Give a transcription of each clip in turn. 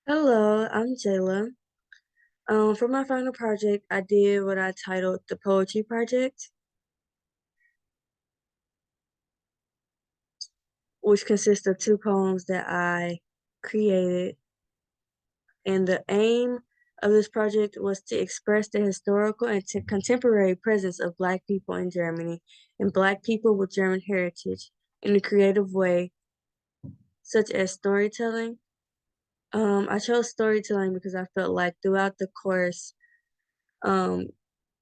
Hello, I'm Jayla. For my final project, I did what I titled the Poetry Project, which consists of two poems that I created. And the aim of this project was to express the historical and contemporary presence of Black people in Germany and Black people with German heritage in a creative way, such as storytelling. I chose storytelling because I felt like throughout the course, um,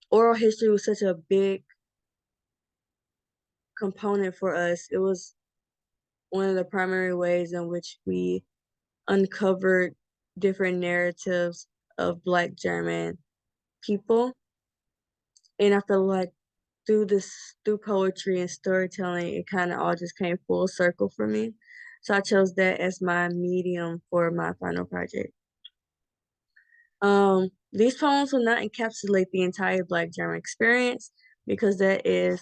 oral history was such a big component for us. It was one of the primary ways in which we uncovered different narratives of Black German people. And I feel like through poetry and storytelling, it kind of all just came full circle for me. So I chose that as my medium for my final project. These poems will not encapsulate the entire Black German experience because that is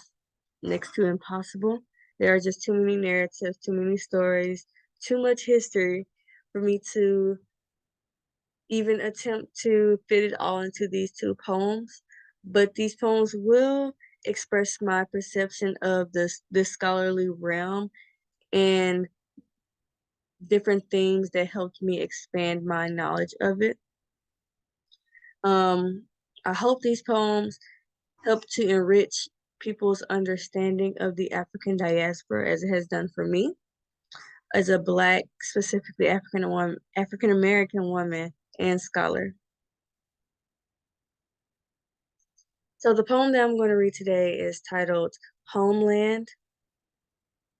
next to impossible. There are just too many narratives, too many stories, too much history for me to even attempt to fit it all into these two poems. But these poems will express my perception of this scholarly realm and different things that helped me expand my knowledge of it. Um, I hope these poems help to enrich people's understanding of the African diaspora as it has done for me as a Black, specifically African American woman and scholar. So the poem that I'm going to read today is titled Homeland.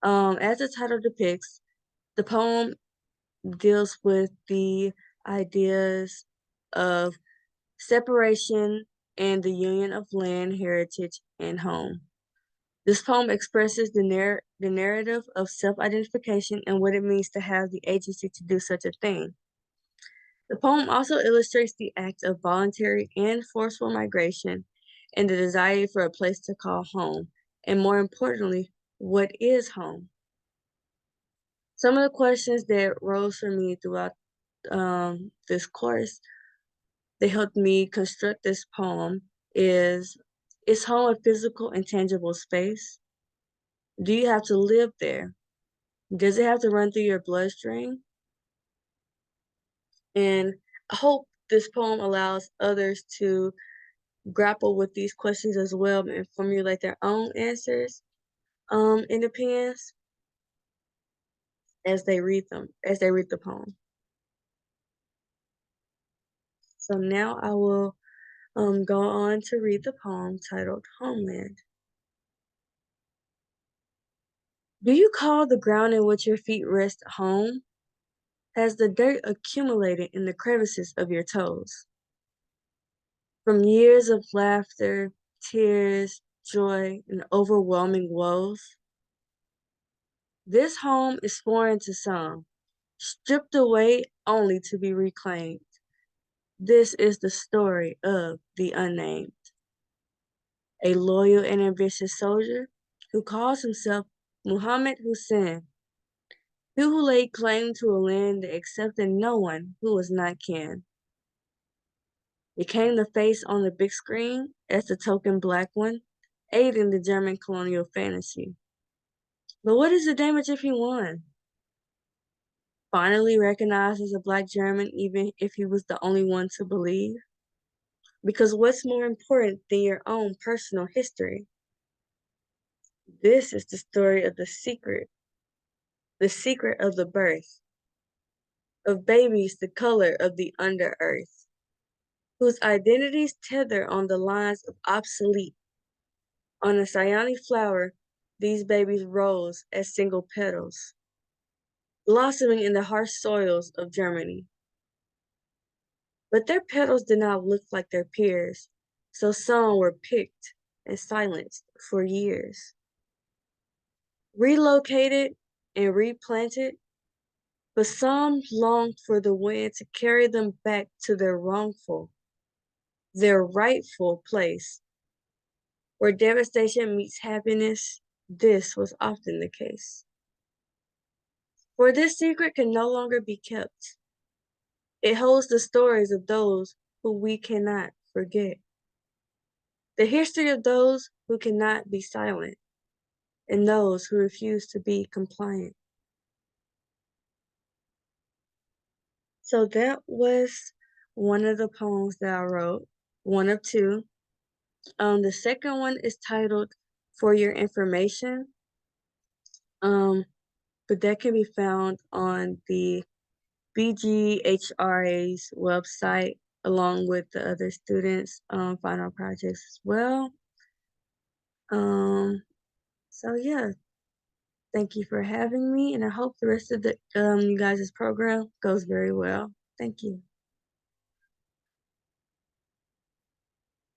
As the title depicts, the poem deals with the ideas of separation and the union of land, heritage, and home. This poem expresses the narrative of self-identification and what it means to have the agency to do such a thing. The poem also illustrates the act of voluntary and forceful migration and the desire for a place to call home, and more importantly, what is home? Some of the questions that rose for me throughout this course that helped me construct this poem is home a physical and tangible space? Do you have to live there? Does it have to run through your bloodstream? And I hope this poem allows others to grapple with these questions as well and formulate their own answers and opinions as they read them, as they read the poem. So now I will go on to read the poem titled Homeland. Do you call the ground in which your feet rest home? Has the dirt accumulated in the crevices of your toes? From years of laughter, tears, joy, and overwhelming woes? This home is foreign to some, stripped away only to be reclaimed. This is the story of the unnamed, a loyal and ambitious soldier who calls himself Muhammad Hussein, he who laid claim to a land that accepted no one who was not kin. Became the face on the big screen as the token Black one, aiding the German colonial fantasy. But what is the damage if he won? Finally recognized as a Black German, even if he was the only one to believe? Because what's more important than your own personal history? This is the story of the secret of the birth, of babies the color of the under earth, whose identities tether on the lines of obsolete. On a cyanic flower, these babies rose as single petals, blossoming in the harsh soils of Germany. But their petals did not look like their peers, so some were picked and silenced for years. Relocated and replanted, but some longed for the wind to carry them back to their rightful place. Where devastation meets happiness, this was often the case. For this secret can no longer be kept. It holds the stories of those who we cannot forget, the history of those who cannot be silent, and those who refuse to be compliant. So that was one of the poems that I wrote, one of two. The second one is titled For Your Information, um, but that can be found on the BGHRA's website along with the other students' final projects as well. Um, so yeah, thank you for having me, and I hope the rest of the you guys' program goes very well. Thank you.